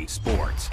EA Sports.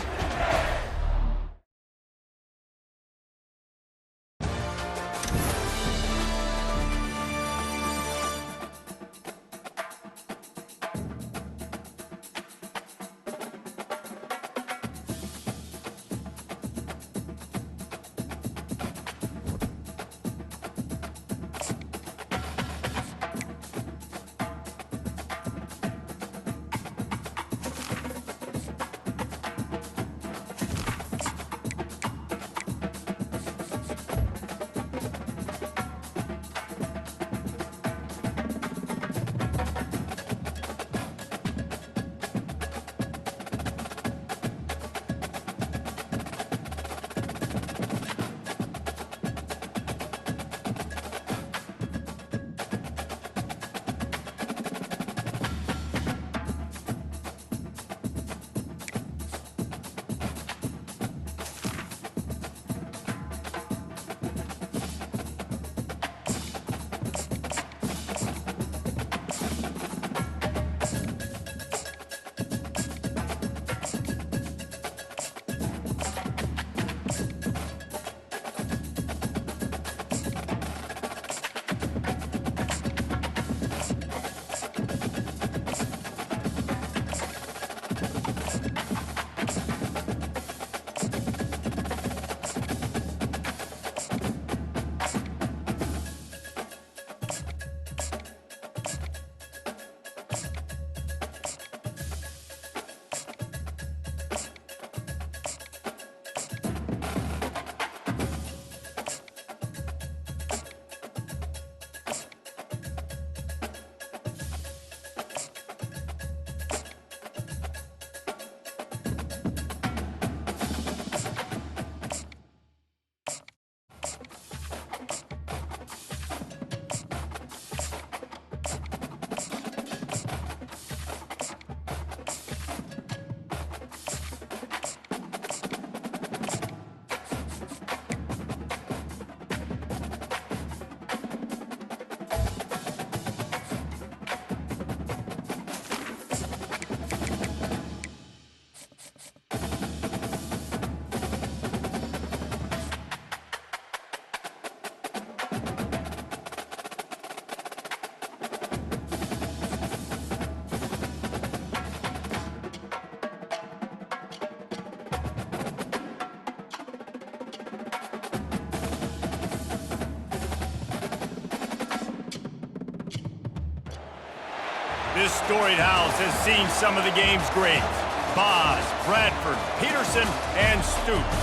This storied house has seen some of the game's greats. Boz, Bradford, Peterson, and Stoops.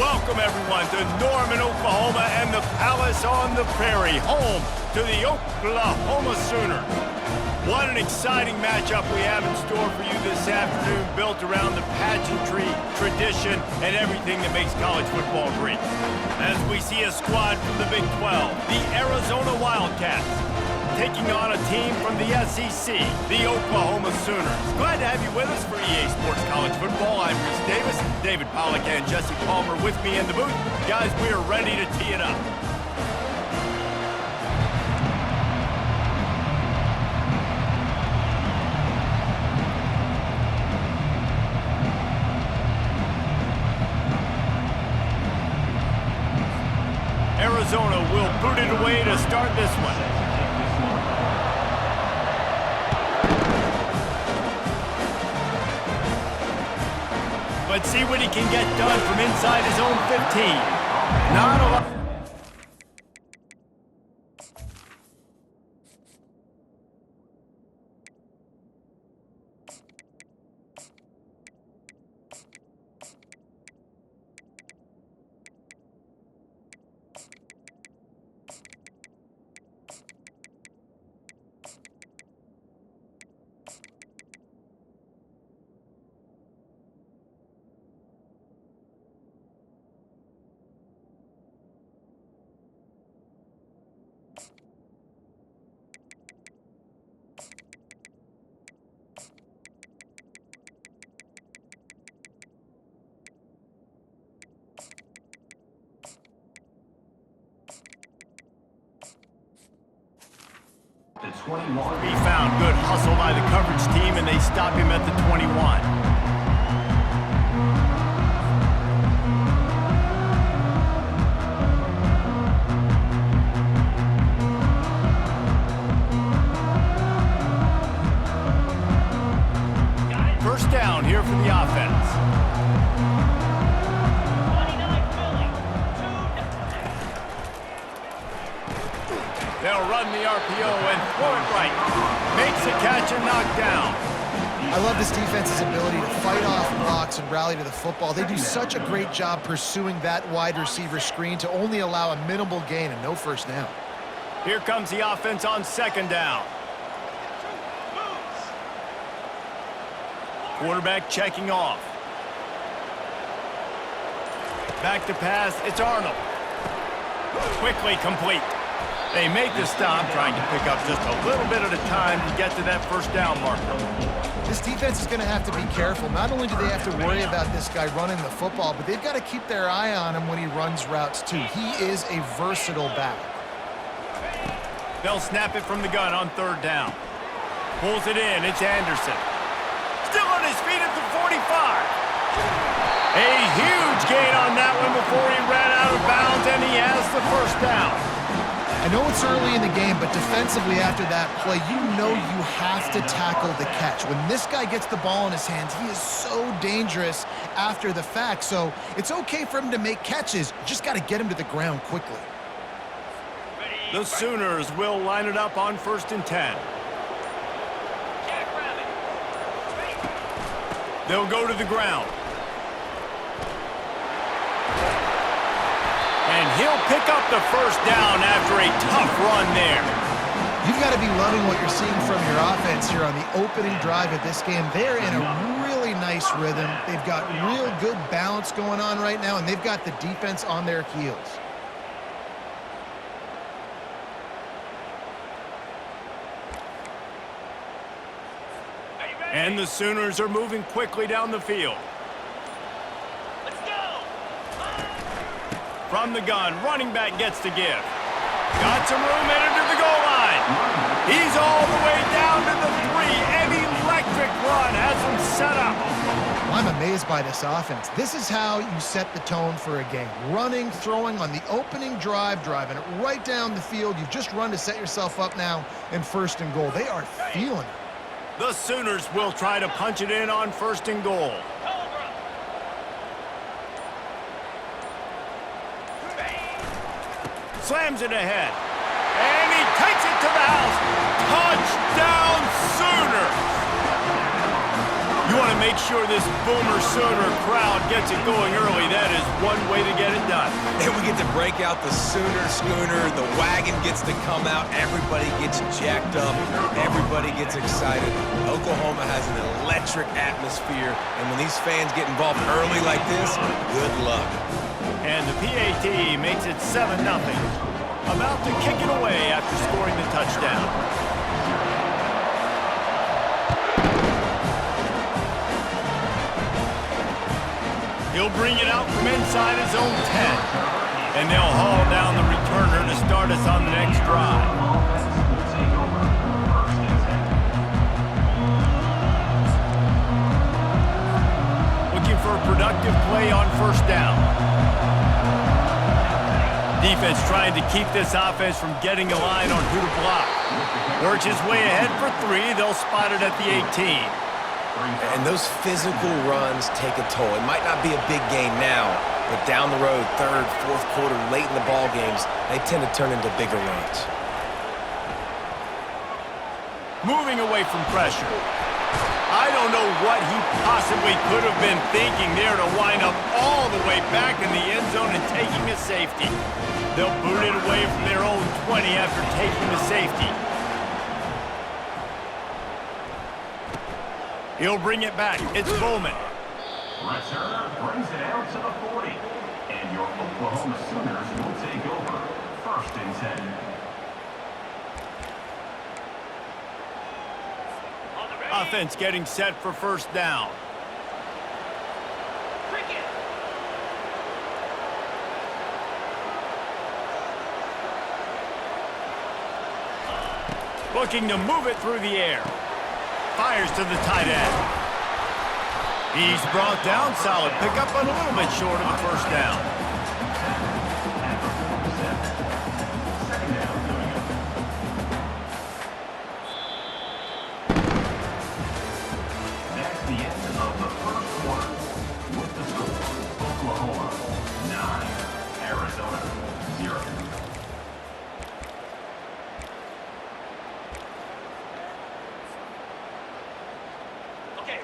Welcome, everyone, to Norman, Oklahoma, and the Palace on the Prairie, home to the Oklahoma Sooners. What an exciting matchup we have in store for you this afternoon, built around the pageantry, tradition, and everything that makes college football great. As we see a squad from the Big 12, the Arizona Wildcats, taking on a team from the SEC, the Oklahoma Sooners. Glad to have you with us for EA Sports College Football. I'm Chris Davis, David Pollack and Jesse Palmer with me in the booth. Guys, we are ready to tee it up. Arizona will boot it away to start this one. Let's see what he can get done from inside his own 15. Not a lot. The 21. He found good hustle by the coverage team, and they stop him at the 21. for the offense. They'll run the RPO and throw it right. Makes the catch and knocked down. I love this defense's ability to fight off blocks and rally to the football. They do such a great job pursuing that wide receiver screen to only allow a minimal gain and no first down. Here comes the offense on second down. Quarterback checking off. Back to pass, it's Arnold. Quickly complete. They make the stop, trying to pick up just a little bit at a time to get to that first down marker. This defense is going to have to be careful. Not only do they have to worry about this guy running the football, but they've got to keep their eye on him when he runs routes too. He is a versatile back. They'll snap it from the gun on third down. Pulls it in, it's Anderson. Still on his feet at the 45. A huge gain on that one before he ran out of bounds, and he has the first down. I know it's early in the game, but defensively after that play, you know you have to tackle the catch. When this guy gets the ball in his hands, he is so dangerous after the fact. So it's okay for him to make catches. You just got to get him to the ground quickly. The Sooners will line it up on 1st and 10. They'll go to the ground. And he'll pick up the first down after a tough run there. You've got to be loving what you're seeing from your offense here on the opening drive of this game. They're in a really nice rhythm. They've got real good balance going on right now, and they've got the defense on their heels. And the Sooners are moving quickly down the field. From the gun, running back gets to give. Got some room headed to the goal line. He's all the way down to the 3. An electric run has him set up. I'm amazed by this offense. This is how you set the tone for a game. Running, throwing on the opening drive, driving it right down the field. You've just run to set yourself up now in 1st and goal. They are feeling it. The Sooners will try to punch it in on 1st and goal. Slams it ahead. And he takes it to the house. Touchdown Sooners! You want to make sure this Boomer Sooner crowd gets it going early. That is one way to get it done. And we get to break out the Sooner schooner. The wagon gets to come out. Everybody gets jacked up. Everybody gets excited. Oklahoma has an electric atmosphere. And when these fans get involved early like this, good luck. And the PAT makes it 7-0. About to kick it away after scoring the touchdown. He'll bring it out from inside his own 10. And they'll haul down the returner to start us on the next drive. Looking for a productive play on 1st down. Defense trying to keep this offense from getting a line on who to block. Works his way ahead for 3. They'll spot it at the 18. And those physical runs take a toll. It might not be a big game now, but down the road, 3rd, 4th quarter, late in the ball games, they tend to turn into bigger runs. Moving away from pressure. I don't know what he possibly could have been thinking there to wind up all the way back in the end zone and taking a safety. They'll boot it away from their own 20 after taking the safety. He'll bring it back. It's Bowman. Returner brings it out to the 40. And your Oklahoma Sooners will take over 1st and 10. Offense getting set for 1st down. Looking to move it through the air. Fires to the tight end. He's brought down. Solid pickup, but a little bit short of the 1st down. That's the end of the 1st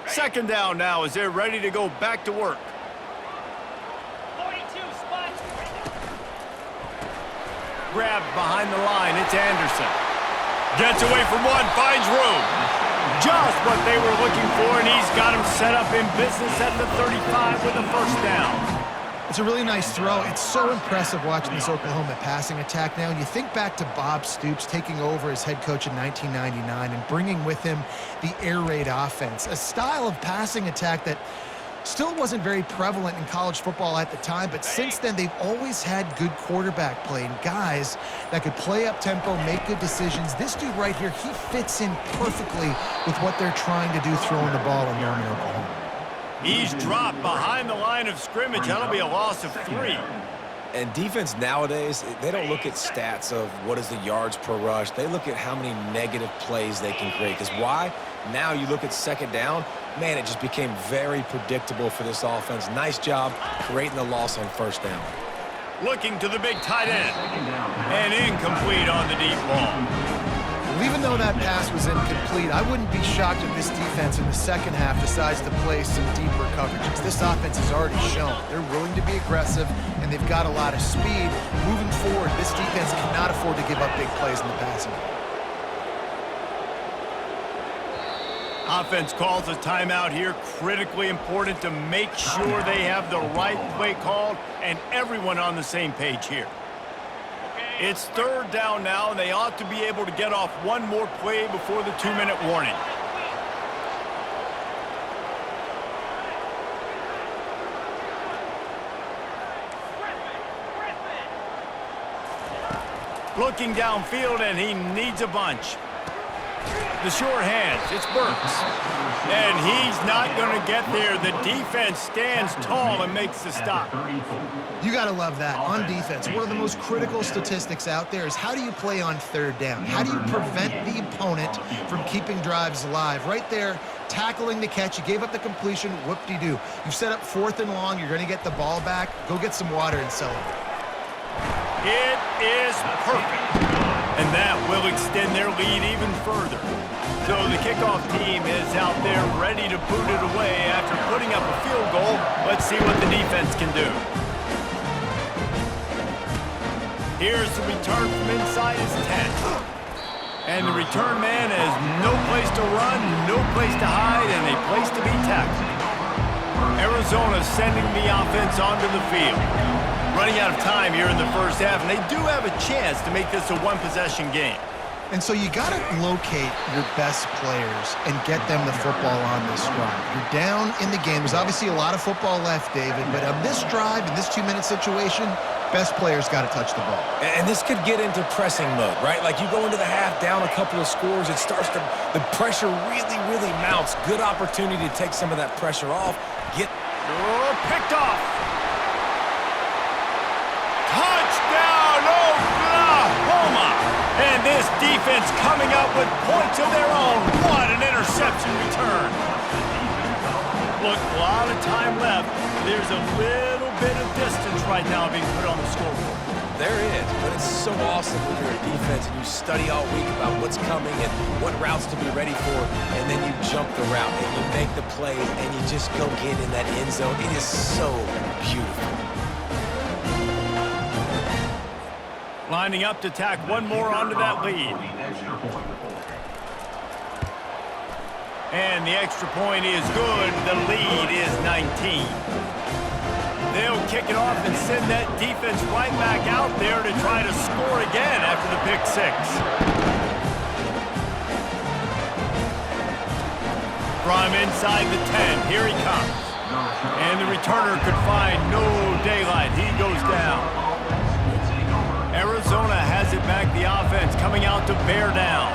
Second down now as they're ready to go back to work. 42 spots. Grabbed behind the line. It's Anderson. Gets away from one, finds room. Just what they were looking for, and he's got him set up in business at the 35 with a first down. It's a really nice throw. It's so impressive watching this Oklahoma passing attack now. And you think back to Bob Stoops taking over as head coach in 1999 and bringing with him the air raid offense, a style of passing attack that still wasn't very prevalent in college football at the time, but since then they've always had good quarterback play and guys that could play up tempo, make good decisions. This dude right here, he fits in perfectly with what they're trying to do throwing the ball in Norman, Oklahoma. He's dropped behind the line of scrimmage. That'll be a loss of 3. And defense nowadays, they don't look at stats of what is the yards per rush. They look at how many negative plays they can create. Because why? Now you look at second down, man, it just became very predictable for this offense. Nice job creating the loss on first down. Looking to the big tight end. And incomplete on the deep ball. Well, even though that pass was incomplete, I wouldn't be shocked if this defense in the second half decides to play some deeper coverages. This offense has already shown they're willing to be aggressive, and they've got a lot of speed. Moving forward, this defense cannot afford to give up big plays in the passing game. Offense calls a timeout here. Critically important to make sure they have the right play called and everyone on the same page here. It's third down now, and they ought to be able to get off one more play before the 2-minute warning. Looking downfield, and he needs a bunch. The short hands, it's Burks. And he's not going to get there. The defense stands tall and makes the stop. You got to love that. On defense, one of the most critical statistics out there is how do you play on third down? How do you prevent the opponent from keeping drives alive? Right there, tackling the catch. You gave up the completion. Whoop-de-doo. You've set up 4th and long. You're going to get the ball back. Go get some water and celebrate. It is perfect. And that will extend their lead even further. So the kickoff team is out there ready to boot it away after putting up a field goal. Let's see what the defense can do. Here's the return from inside his 10. And the return man has no place to run, no place to hide, and a place to be tackled. Arizona sending the offense onto the field. Running out of time here in the first half, and they do have a chance to make this a one-possession game. And so you got to locate your best players and get them the football on this drive. You're down in the game. There's obviously a lot of football left, David, but on this drive, in this 2-minute situation, best players got to touch the ball. And this could get into pressing mode, right? Like you go into the half down a couple of scores, it starts to, the pressure really, really mounts. Good opportunity to take some of that pressure off. Picked off. Touchdown, Oklahoma! And this defense coming up with points of their own. What an interception return. Look, a lot of time left. There's a little bit of distance right now being put on the scoreboard. There is, but it's so awesome when you're a defense and you study all week about what's coming and what routes to be ready for, and then you jump the route and you make the play and you just go get in that end zone. It is so beautiful. Lining up to tack one more onto that lead. And the extra point is good. The lead is 19. They'll kick it off and send that defense right back out there to try to score again after the pick 6. From inside the 10, here he comes. And the returner could find no daylight. He goes down. Arizona has it back, the offense coming out to bear down.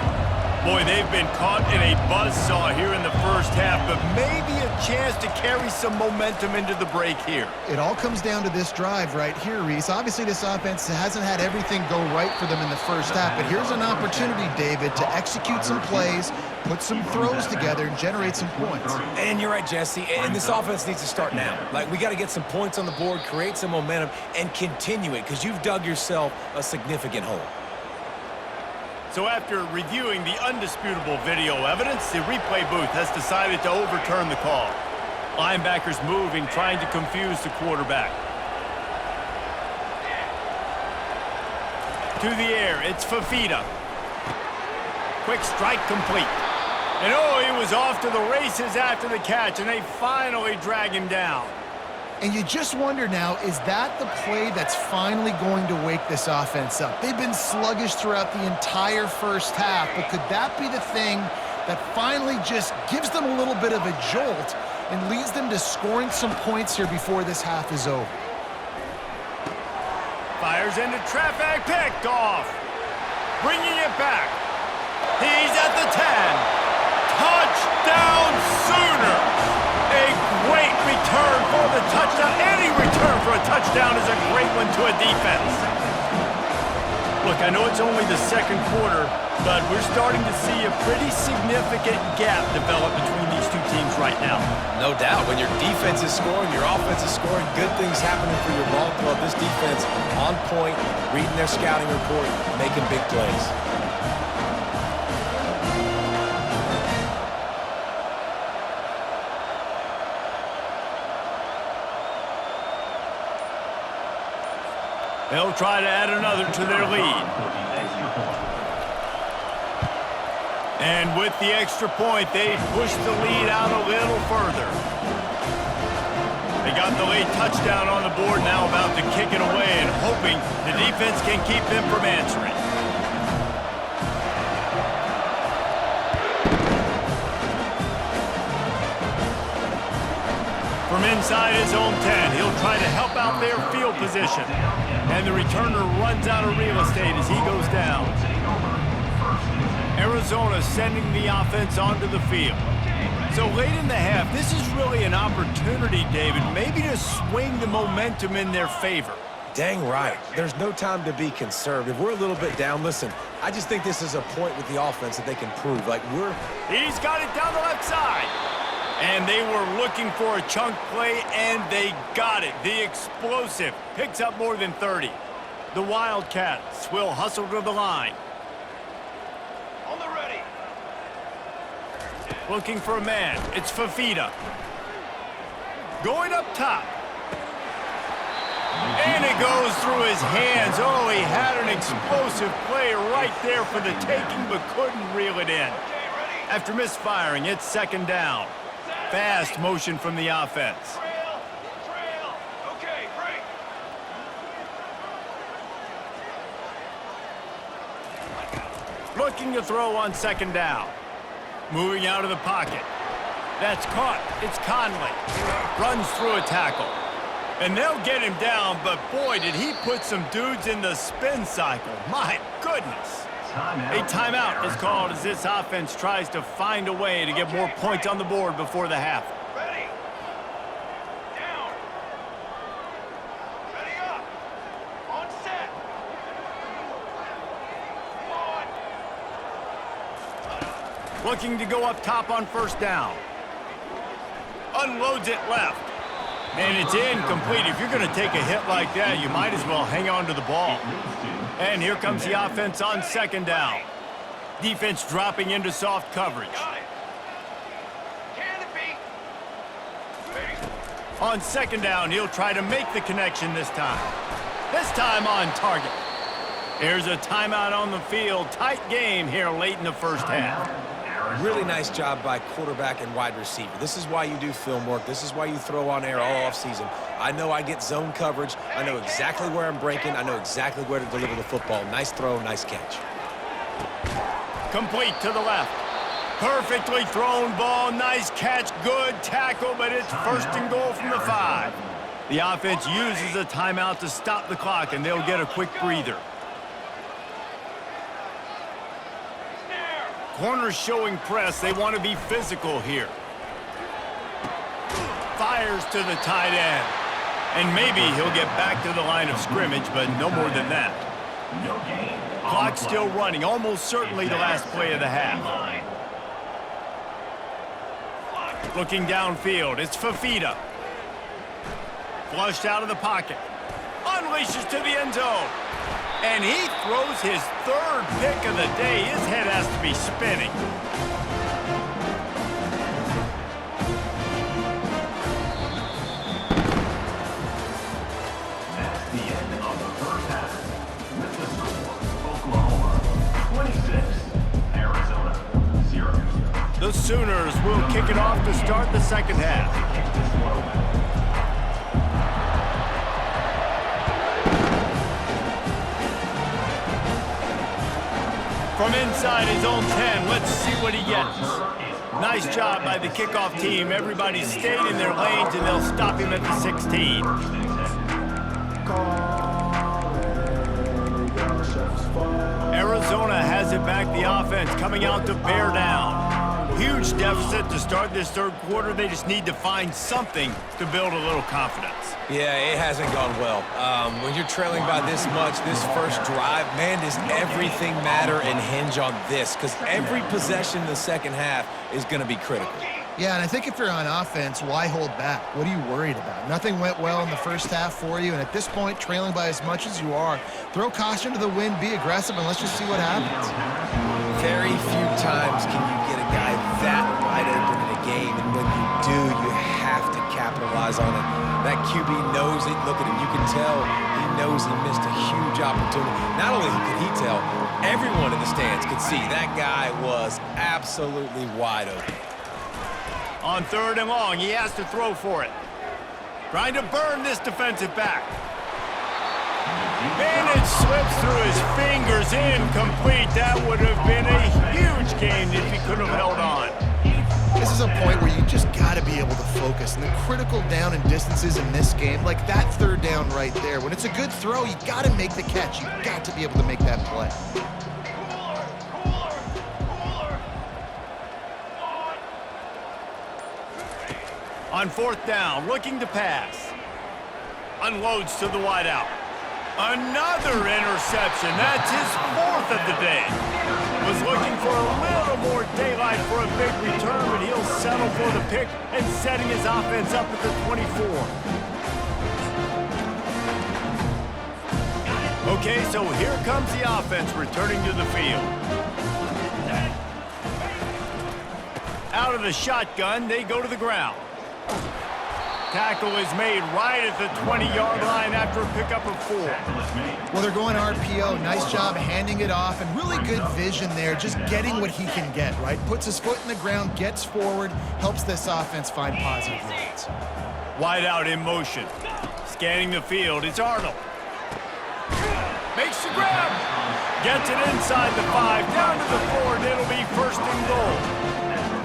Boy, they've been caught in a buzzsaw here in the first half, but maybe a chance to carry some momentum into the break here. It all comes down to this drive right here, Reese. Obviously, this offense hasn't had everything go right for them in the first half, but here's an opportunity, David, to execute some plays, put some throws together, and generate some points. And you're right, Jesse, and this offense needs to start now. Like, we got to get some points on the board, create some momentum, and continue it, because you've dug yourself a significant hole. So after reviewing the undisputable video evidence, the replay booth has decided to overturn the call. Linebackers moving, trying to confuse the quarterback. To the air, it's Fifita. Quick strike complete. And oh, he was off to the races after the catch, and they finally drag him down. And you just wonder now, is that the play that's finally going to wake this offense up? They've been sluggish throughout the entire first half, but could that be the thing that finally just gives them a little bit of a jolt and leads them to scoring some points here before this half is over? Fires into traffic, picked off. Bringing it back. He's at the 10. Touchdown Sooners! A great return for the touchdown. Any return for a touchdown is a great one to a defense. Look, I know it's only the second quarter, but we're starting to see a pretty significant gap develop between these two teams right now. No doubt. When your defense is scoring, your offense is scoring, good things happening for your ball club. This defense on point, reading their scouting report, making big plays. They'll try to add another to their lead. And with the extra point, they push the lead out a little further. They got the late touchdown on the board, now about to kick it away and hoping the defense can keep them from answering. From inside his own 10, he'll try to help out their field position. And the returner runs out of real estate as he goes down. Arizona sending the offense onto the field. So late in the half, this is really an opportunity, David, maybe to swing the momentum in their favor. Dang right. There's no time to be conservative. We're a little bit down. Listen, I just think this is a point with the offense that they can prove. He's got it down the left side. And they were looking for a chunk play, and they got it. The explosive picks up more than 30. The Wildcats will hustle to the line. On the ready. Looking for a man. It's Fifita. Going up top. And it goes through his hands. Oh, he had an explosive play right there for the taking, but couldn't reel it in. After misfiring, it's second down. Fast motion from the offense. Trail. Okay, break. Looking to throw on second down. Moving out of the pocket. That's caught. It's Conley. Runs through a tackle. And they'll get him down, but boy, did he put some dudes in the spin cycle. My goodness. A timeout is called as this offense tries to find a way to get more points on the board before the half. Ready. Down. Ready up. On set. On. Looking to go up top on first down. Unloads it left. And it's incomplete. If you're going to take a hit like that, you might as well hang on to the ball. And here comes the offense on second down. Defense dropping into soft coverage. Got it. Can it be? On second down, he'll try to make the connection this time. This time on target. There's a timeout on the field. Tight game here late in the first half. Really nice job by quarterback and wide receiver. This is why you do film work. This is why you throw on air all offseason. I know I get zone coverage. I know exactly where I'm breaking. I know exactly where to deliver the football. Nice throw, nice catch. Complete to the left. Perfectly thrown ball. Nice catch. Good tackle, but it's first and goal from the 5. The offense uses a timeout to stop the clock, and they'll get a quick breather. Corners showing press. They want to be physical here. Fires to the tight end. And maybe he'll get back to the line of scrimmage, but no more than that. No gain. Clock still running. Almost certainly the last play of the half. Looking downfield. It's Fifita. Flushed out of the pocket. Unleashes to the end zone. And he throws his third pick of the day. His head has to be spinning. That's the end of the first half. With the score, Oklahoma 26, Arizona 0. The Sooners will kick it off to start the second half. Kick this one away. From inside his own 10, let's see what he gets. Nice job by the kickoff team. Everybody stayed in their lanes, and they'll stop him at the 16. Arizona has it back, the offense coming out to bear down. Huge deficit to start this third quarter. They just need to find something to build a little confidence. Yeah, it hasn't gone well. When you're trailing by this much, this first drive, man, does everything matter and hinge on this? Because every possession in the second half is going to be critical. Yeah, and I think if you're on offense, why hold back? What are you worried about? Nothing went well in the first half for you, and at this point, trailing by as much as you are, throw caution to the wind, be aggressive, and let's just see what happens. Very few times can you get a guy that wide open in a game, and when you do, you have to capitalize on it. That QB knows it. Look at him. You can tell he knows he missed a huge opportunity. Not only could he tell, everyone in the stands could see that guy was absolutely wide open. On third and long, he has to throw for it. Trying to burn this defensive back. And it slips through his fingers, incomplete. That would have been a huge gain if he could have held on. This is a point where you just got to be able to focus. And the critical down and distances in this game, like that third down right there, when it's a good throw, you got to make the catch. You got to be able to make that play. On fourth down, looking to pass. Unloads to the wideout. Another interception. That's his fourth of the day. Was looking for a little more daylight for a big return, but he'll settle for the pick and setting his offense up at the 24. Okay, so here comes the offense returning to the field. Out of the shotgun, they go to the ground. Tackle is made right at the 20-yard line after a pickup of 4. Well, they're going RPO. Nice job handing it off, and really good vision there, just getting what he can get, right? Puts his foot in the ground, gets forward, helps this offense find positive yards. Wide out in motion. Scanning the field, it's Arnold. Makes the grab. Gets it inside the 5, down to the 4, and it'll be first and goal.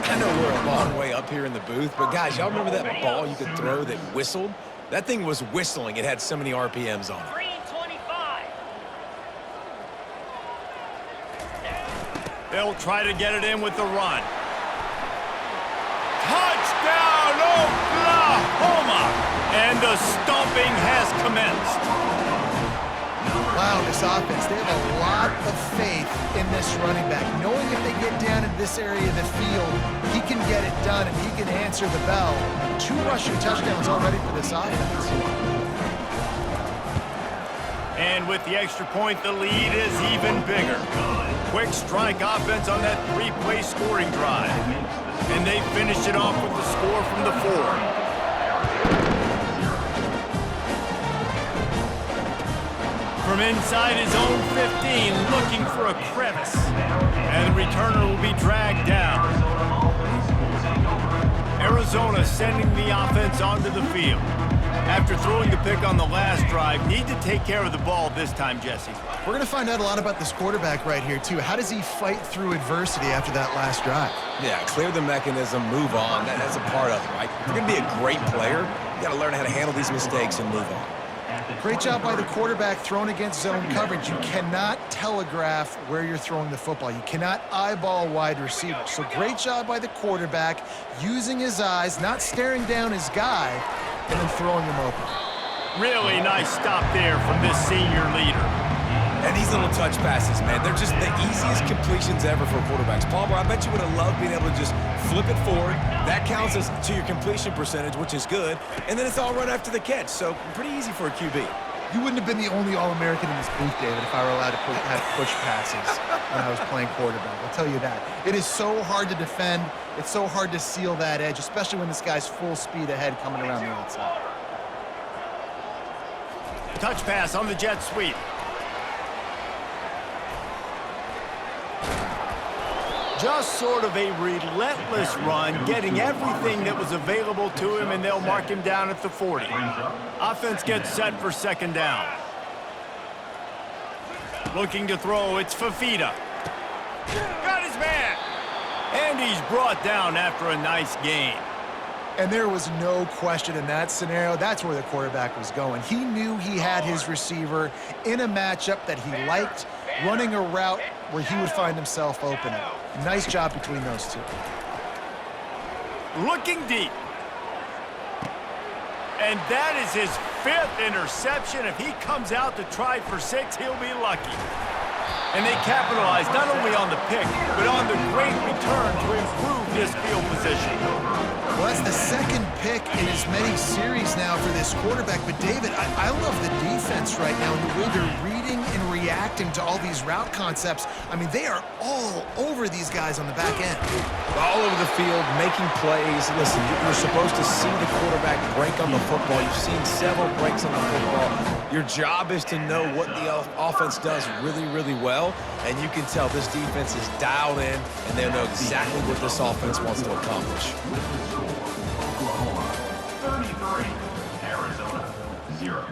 I know we're a long way up here in the booth, but guys, y'all remember that ball you could throw that whistled? That thing was whistling. It had so many RPMs on it. 325. They'll try to get it in with the run. Touchdown, Oklahoma! And the stomping has commenced. Wow, this offense, they have a lot of faith in this running back. Knowing if they get down in this area of the field, he can get it done and he can answer the bell. 2 rushing touchdowns already for this offense. And with the extra point, the lead is even bigger. Quick strike offense on that 3-play scoring drive. And they finished it off with the score from the 4. From inside his own 15, looking for a crevice. And the returner will be dragged down. Arizona sending the offense onto the field. After throwing the pick on the last drive, need to take care of the ball this time, Jesse. We're going to find out a lot about this quarterback right here, too. How does he fight through adversity after that last drive? Yeah, clear the mechanism, move on. That's a part of it, right? If you're going to be a great player, you got to learn how to handle these mistakes and move on. Great job by the quarterback thrown against zone coverage. You cannot telegraph where you're throwing the football. You cannot eyeball wide receivers. So great job by the quarterback using his eyes, not staring down his guy, and then throwing him open. Really nice stop there from this senior leader. And these little touch passes, man, they're just the easiest completions ever for quarterbacks. Palmer, I bet you would have loved being able to just flip it forward. That counts as to your completion percentage, which is good. And then it's all run after the catch, so pretty easy for a QB. You wouldn't have been the only All-American in this booth, David, if I were allowed to have push passes when I was playing quarterback. I'll tell you that. It is so hard to defend. It's so hard to seal that edge, especially when this guy's full speed ahead coming around the outside. Touch pass on the jet sweep. Just sort of a relentless run, getting everything that was available to him, and they'll mark him down at the 40. Offense gets set for second down. Looking to throw, it's Fafita. Got his man! And he's brought down after a nice gain. And there was no question in that scenario. That's where the quarterback was going. He knew he had his receiver in a matchup that he liked, running a route where he would find himself open. Nice job between those two. Looking deep. And that is his 5th interception. If he comes out to try for 6, he'll be lucky. And they capitalized not only on the pick, but on the great return to improve this field position. Well, that's the second pick in as many series now for this quarterback. But, David, I love the defense right now and the way they're reading and reacting to all these route concepts. I mean, they are all over these guys on the back end. All over the field, making plays. Listen, you're supposed to see the quarterback break on the football. You've seen several breaks on the football. Your job is to know what the offense does really, really well. And you can tell this defense is dialed in, and they know exactly what this offense wants to accomplish. Oklahoma 33, Arizona 0.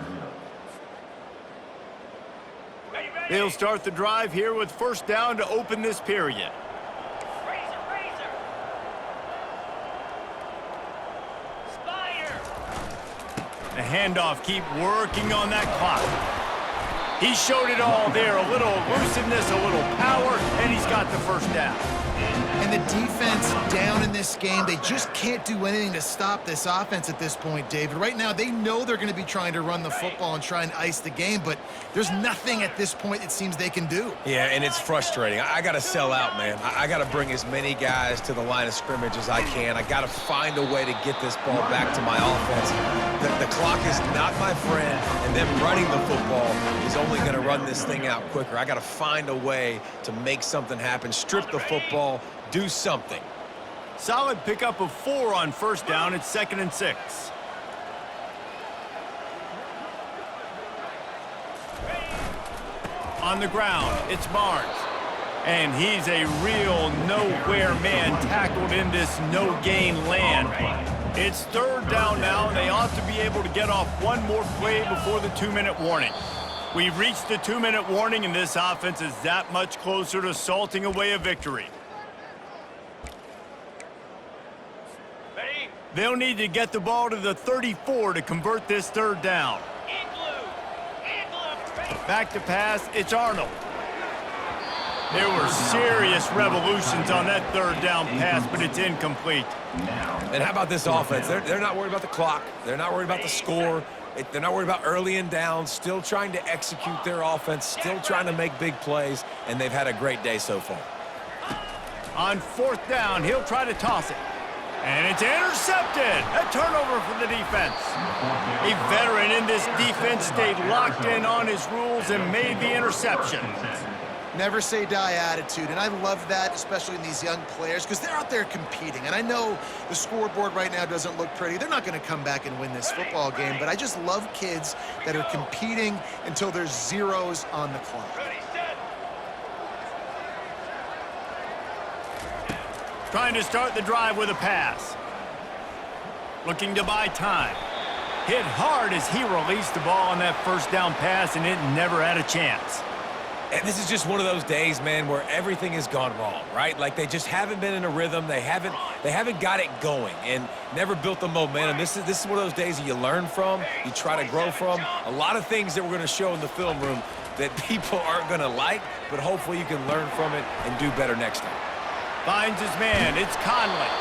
They'll start the drive here with first down to open this period. The handoff, keep working on that clock. He showed it all there, a little elusiveness, a little power, and he's got the first down. And the defense down in this game, they just can't do anything to stop this offense at this point, David. Right now, they know they're going to be trying to run the football and try and ice the game, but there's nothing at this point it seems they can do. Yeah, and it's frustrating. I got to sell out, man. I got to bring as many guys to the line of scrimmage as I can. I got to find a way to get this ball back to my offense. The clock is not my friend, and them running the football is only going to run this thing out quicker. I got to find a way to make something happen, strip the football, do something. Solid pickup of 4 on first down. It's 2nd and 6. On the ground, it's Barnes. And he's a real nowhere man tackled in this no-gain land. It's 3rd down now, and they ought to be able to get off one more play before the 2-minute warning. We've reached the 2-minute warning, and this offense is that much closer to salting away a victory. They'll need to get the ball to the 34 to convert this 3rd down. Back to pass, it's Arnold. There were serious revolutions on that 3rd down pass, but it's incomplete. And how about this offense? They're not worried about the clock. They're not worried about the score. They're not worried about early and down, still trying to execute their offense, still trying to make big plays, and they've had a great day so far. On 4th down, he'll try to toss it. And it's intercepted. A turnover for the defense. A veteran in this defense stayed locked in on his rules and made the interception. Never say die attitude, and I love that, especially in these young players, because they're out there competing. And I know the scoreboard right now doesn't look pretty. They're not going to come back and win this football game, but I just love kids that are competing until there's zeros on the clock. Trying to start the drive with a pass. Looking to buy time. Hit hard as he released the ball on that 1st down pass, and it never had a chance. And this is just one of those days, man, where everything has gone wrong, right? Like they just haven't been in a rhythm. They haven't got it going and never built the momentum. This is one of those days that you learn from, you try to grow from. A lot of things that we're going to show in the film room that people aren't going to like, but hopefully you can learn from it and do better next time. Finds his man, it's Conley.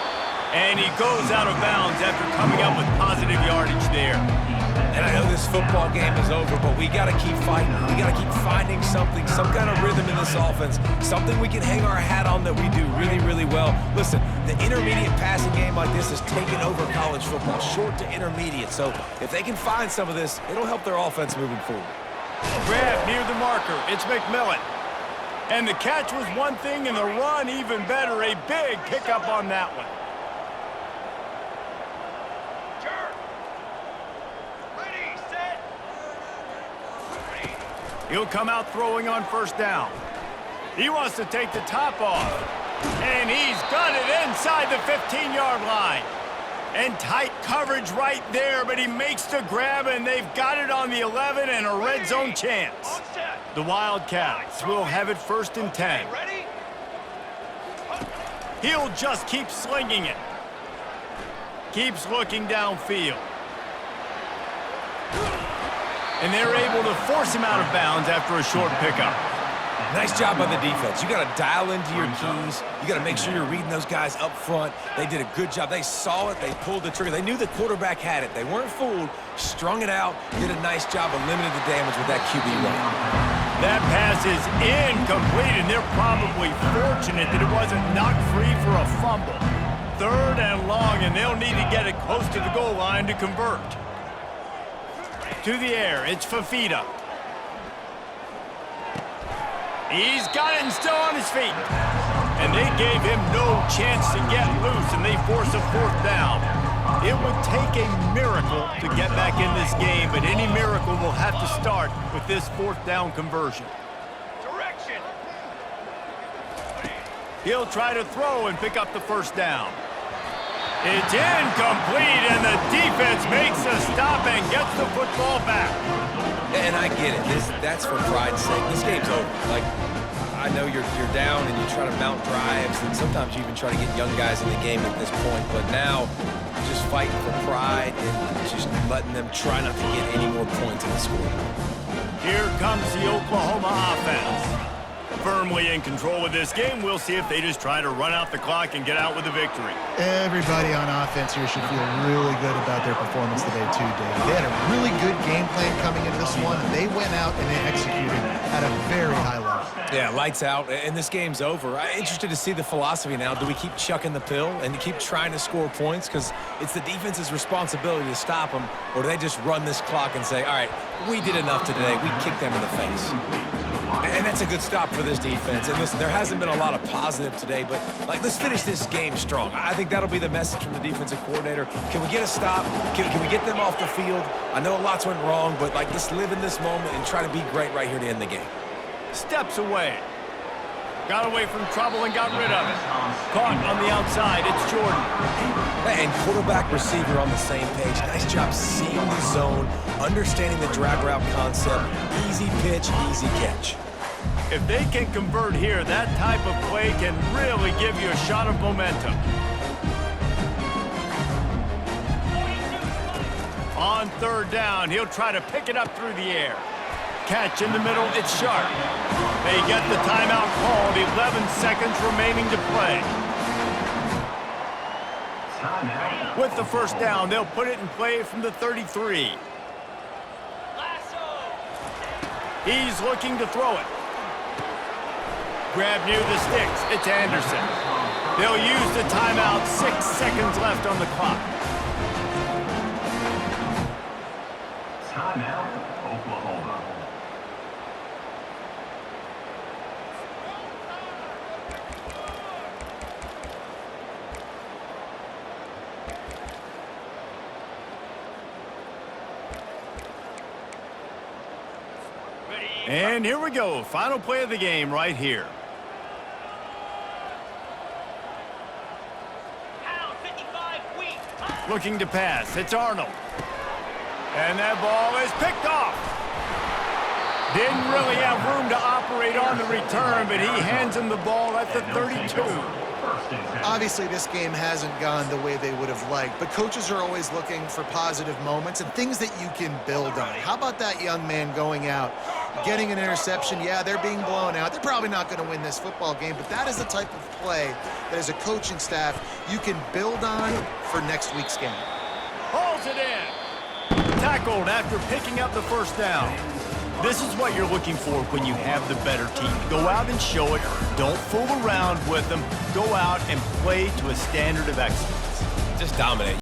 And he goes out of bounds after coming up with positive yardage there. And I know this football game is over, but we got to keep fighting. We got to keep finding something, some kind of rhythm in this offense, something we can hang our hat on that we do really, really well. Listen, the intermediate passing game like this has taken over college football, short to intermediate. So if they can find some of this, it'll help their offense moving forward. Grab near the marker. It's McMillan. And the catch was one thing, and the run even better. A big pickup on that one. Turn. Ready, set. Ready. He'll come out throwing on first down. He wants to take the top off. And he's got it inside the 15-yard line. And tight coverage right there, but he makes the grab, and they've got it on the 11 and a red zone chance. On set. The Wildcats will have it 1st and 10. Ready? He'll just keep slinging it. Keeps looking downfield. And they're able to force him out of bounds after a short pickup. Nice job by the defense. You got to dial into your keys. You got to make sure you're reading those guys up front. They did a good job. They saw it. They pulled the trigger. They knew the quarterback had it. They weren't fooled. Strung it out. Did a nice job of limiting the damage with that QB run. That pass is incomplete, and they're probably fortunate that it wasn't knocked free for a fumble. 3rd and long, and they'll need to get it close to the goal line to convert. To the air, it's Fafita. He's got it and still on his feet. And they gave him no chance to get loose, and they force a 4th down. It would take a miracle to get back in this game, but any miracle will have to start with this 4th down conversion. Direction. He'll try to throw and pick up the 1st down. It's incomplete, and the defense makes a stop and gets the football back. And I get it. That's for pride's sake. This game's over. Like, I know you're down and you try to mount drives, and sometimes you even try to get young guys in the game at this point. But now, you're just fighting for pride and just letting them try not to get any more points in the scoreboard. Here comes the Oklahoma offense. Firmly in control of this game. We'll see if they just try to run out the clock and get out with a victory. Everybody on offense here should feel really good about their performance today too, Dave. They had a really good game plan coming into this one, and they went out and they executed at a very high level. Yeah, lights out, and this game's over. I'm interested to see the philosophy now. Do we keep chucking the pill and keep trying to score points? Because it's the defense's responsibility to stop them, or do they just run this clock and say, all right, we did enough today. We kicked them in the face. And that's a good stop for this defense. And listen, there hasn't been a lot of positive today, but let's finish this game strong. I think that'll be the message from the defensive coordinator. Can we get a stop? Can we get them off the field? I know lots went wrong, but just live in this moment and try to be great right here to end the game. Steps away. Got away from trouble and got rid of it. Caught on the outside. It's Jordan. And quarterback receiver on the same page. Nice job seeing the zone, understanding the drag route concept. Easy pitch, easy catch. If they can convert here, that type of play can really give you a shot of momentum. On 3rd down, he'll try to pick it up through the air. Catch in the middle, it's Sharp. They get the timeout called, 11 seconds remaining to play. With the 1st down, they'll put it in play from the 33. He's looking to throw it. Grab near the sticks, it's Anderson. They'll use the timeout, 6 seconds left on the clock. Timeout, Oklahoma. And here we go, final play of the game right here. Looking to pass, it's Arnold. And that ball is picked off. Didn't really have room to operate on the return, but he hands him the ball at the 32. Obviously, this game hasn't gone the way they would have liked, but coaches are always looking for positive moments and things that you can build on. How about that young man going out, getting an interception? Yeah, they're being blown out. They're probably not going to win this football game, but that is the type of play that as a coaching staff you can build on for next week's game. Holds it in. tackled after picking up the first down. This is what you're looking for when you have the better team. Go out and show it. Don't fool around with them. Go out and play to a standard of excellence. Just dominate.